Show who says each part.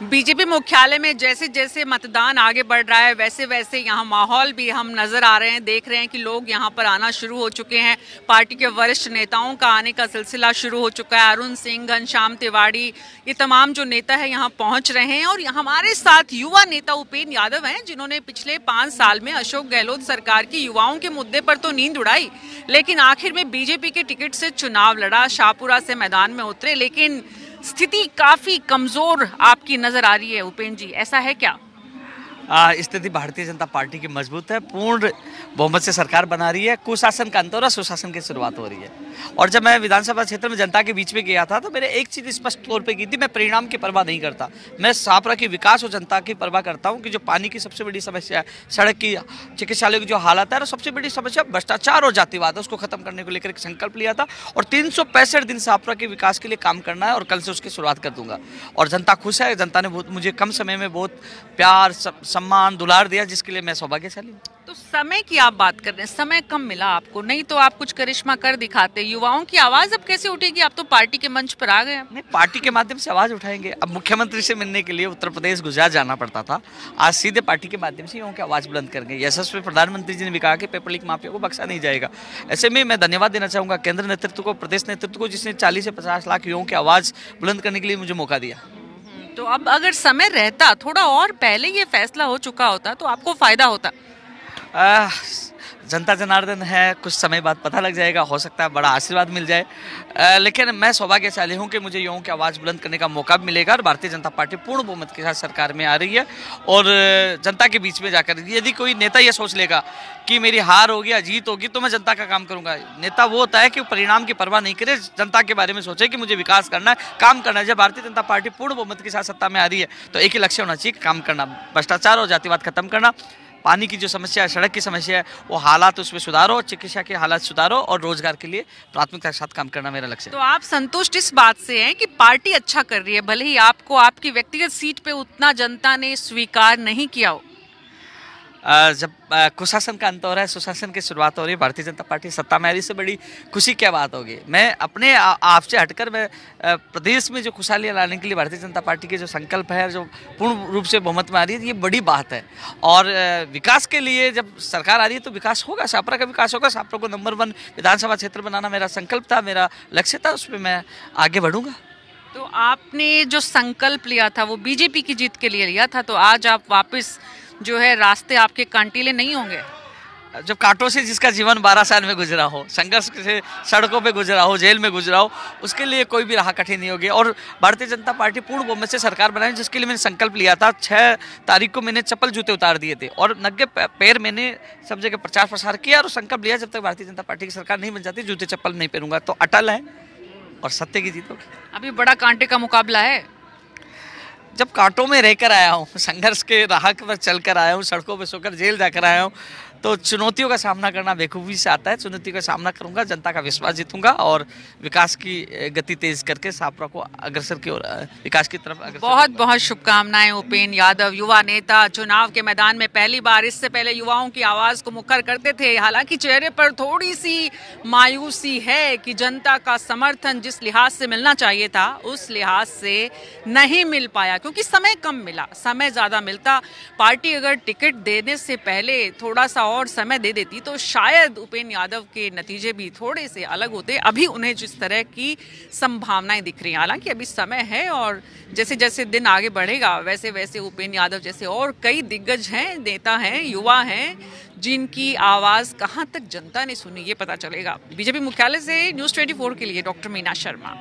Speaker 1: BJP मुख्यालय में जैसे जैसे मतदान आगे बढ़ रहा है वैसे वैसे यहाँ माहौल भी हम नजर आ रहे हैं, देख रहे हैं कि लोग यहाँ पर आना शुरू हो चुके हैं। पार्टी के वरिष्ठ नेताओं का आने का सिलसिला शुरू हो चुका है। अरुण सिंह, घनश्याम तिवारी, ये तमाम जो नेता है यहाँ पहुंच रहे हैं। और हमारे साथ युवा नेता उपेंद्र यादव हैं, जिन्होंने पिछले 5 साल में अशोक गहलोत सरकार की युवाओं के मुद्दे पर तो नींद उड़ाई, लेकिन आखिर में बीजेपी के टिकट से चुनाव लड़ा, शाहपुरा से मैदान में उतरे। लेकिन स्थिति काफी कमजोर आपकी नजर आ रही है उपेंद्र जी, ऐसा है क्या?
Speaker 2: स्थिति भारतीय जनता पार्टी की मजबूत है, पूर्ण बहुमत से सरकार बना रही है, कुशासन का अंत हो रहा है, सुशासन की शुरुआत हो रही है। और जब मैं विधानसभा क्षेत्र में जनता के बीच में गया था तो मैंने एक चीज स्पष्ट तौर पे की थी, मैं परिणाम की परवाह नहीं करता, मैं शाहपुरा की विकास और जनता की परवाह करता हूँ। कि जो पानी की सबसे बड़ी समस्या है, सड़क की, चिकित्सालय की जो हालत है, और सबसे बड़ी समस्या भ्रष्टाचार और जातिवाद है, उसको खत्म करने को लेकर एक संकल्प लिया था। और 365 दिन शाहपुरा के विकास के लिए काम करना है और कल से उसकी शुरुआत कर दूंगा। और जनता खुश है, जनता ने मुझे कम समय में बहुत प्यार, सम्मान, दुलार दिया, जिसके लिए मैं सौभाग्यशाली हूँ।
Speaker 1: तो समय की आप बात कर रहे हैं, समय कम मिला आपको, नहीं तो आप कुछ करिश्मा कर दिखाते। युवाओं की आवाज अब कैसे उठेगी? आप तो पार्टी के मंच पर आ गए।
Speaker 2: नहीं, पार्टी के माध्यम से आवाज उठाएंगे। अब मुख्यमंत्री से मिलने के लिए उत्तर प्रदेश, गुजरात जाना पड़ता था, आज सीधे पार्टी के माध्यम से युवाओं की आवाज बुलंद करेंगे। यशस्वी प्रधानमंत्री जी ने भी कहा कि पेपर लीक माफिया को बख्शा नहीं जाएगा। ऐसे में मैं धन्यवाद देना चाहूंगा केंद्र नेतृत्व को, प्रदेश नेतृत्व को, जिसने 40 से 50 लाख युवाओं की आवाज बुलंद करने के लिए मुझे मौका दिया।
Speaker 1: तो अब अगर समय रहता, थोड़ा और पहले ये फैसला हो चुका होता तो आपको फायदा होता।
Speaker 2: जनता जनार्दन है, कुछ समय बाद पता लग जाएगा, हो सकता है बड़ा आशीर्वाद मिल जाए। लेकिन मैं सौभाग्यशाली हूं कि मुझे युवाओं की आवाज़ बुलंद करने का मौका भी मिलेगा। और भारतीय जनता पार्टी पूर्ण बहुमत के साथ सरकार में आ रही है। और जनता के बीच में जाकर यदि कोई नेता ये सोच लेगा कि मेरी हार होगी या जीत होगी तो मैं जनता का काम करूंगा, नेता वो होता है कि परिणाम की परवाह नहीं करे, जनता के बारे में सोचे कि मुझे विकास करना है, काम करना है। जब भारतीय जनता पार्टी पूर्ण बहुमत के साथ सत्ता में आ रही है तो एक ही लक्ष्य होना चाहिए, काम करना, भ्रष्टाचार और जातिवाद खत्म करना। पानी की जो समस्या है, सड़क की समस्या है, वो हालात उसमें सुधारो, चिकित्सा के हालात सुधारो, और रोजगार के लिए प्राथमिकता के साथ काम करना मेरा लक्ष्य है।
Speaker 1: तो आप संतुष्ट इस बात से हैं कि पार्टी अच्छा कर रही है, भले ही आपको आपकी व्यक्तिगत सीट पे उतना जनता ने स्वीकार नहीं किया हो?
Speaker 2: जब कुशासन का अंत हो रहा है, सुशासन की शुरुआत हो रही है, भारतीय जनता पार्टी सत्ता में आ रही, से बड़ी खुशी क्या बात होगी। मैं अपने आप से हटकर मैं प्रदेश में जो खुशहाली लाने के लिए भारतीय जनता पार्टी के जो संकल्प है, जो पूर्ण रूप से बहुमत में आ रही है, ये बड़ी बात है। और विकास के लिए जब सरकार आ रही है तो विकास होगा, शाहपुरा का विकास होगा। शाहपुरा को नंबर 1 विधानसभा क्षेत्र बनाना मेरा संकल्प था, मेरा लक्ष्य था, उसमें मैं आगे बढ़ूंगा।
Speaker 1: तो आपने जो संकल्प लिया था वो बीजेपी की जीत के लिए लिया था, तो आज आप वापस जो है रास्ते आपके कांटिले नहीं होंगे?
Speaker 2: जब कांटों से जिसका जीवन 12 साल में गुजरा हो, संघर्ष से सड़कों पे गुजरा हो, जेल में गुजरा हो, उसके लिए कोई भी राह कठिन नहीं होगी। और भारतीय जनता पार्टी पूर्ण बहुमत से सरकार बनाई, जिसके लिए मैंने संकल्प लिया था। 6 तारीख को मैंने चप्पल जूते उतार दिए थे और नंगे पैर मैंने सब जगह प्रचार प्रसार किया और संकल्प लिया, जब तक भारतीय जनता पार्टी की सरकार नहीं बन जाती जूते चप्पल नहीं पहनूंगा। तो अटल है और सत्य की जीत होगी।
Speaker 1: अभी बड़ा कांटे का मुकाबला है।
Speaker 2: जब कांटों में रहकर आया हूँ, संघर्ष के राह पर चलकर आया हूँ, सड़कों पर सोकर जेल जाकर आया हूँ, तो चुनौतियों का सामना करना बेखूबी से आता है। चुनौतियों का सामना करूंगा, जनता का विश्वास जीतूंगा और विकास की गति तेज करके शाहपुरा को अग्रसर की ओर, विकास की तरफ अग्रसर।
Speaker 1: बहुत बहुत शुभकामनाएं उपेंद्र यादव, युवा नेता, चुनाव के मैदान में पहली बार। इससे पहले युवाओं की आवाज को मुखर करते थे। हालांकि चेहरे पर थोड़ी सी मायूसी है कि जनता का समर्थन जिस लिहाज से मिलना चाहिए था उस लिहाज से नहीं मिल पाया, क्योंकि समय कम मिला। समय ज्यादा मिलता, पार्टी अगर टिकट देने से पहले थोड़ा सा और समय दे देती तो शायद उपेंद्र यादव के नतीजे भी थोड़े से अलग होते। अभी उन्हें जिस तरह की संभावनाएं दिख रही हैं, हालांकि अभी समय है और जैसे जैसे दिन आगे बढ़ेगा वैसे वैसे उपेंद्र यादव जैसे और कई दिग्गज हैं, नेता हैं, युवा हैं, जिनकी आवाज कहां तक जनता ने सुनी ये पता चलेगा। बीजेपी मुख्यालय से न्यूज़ 24 के लिए डॉक्टर मीना शर्मा।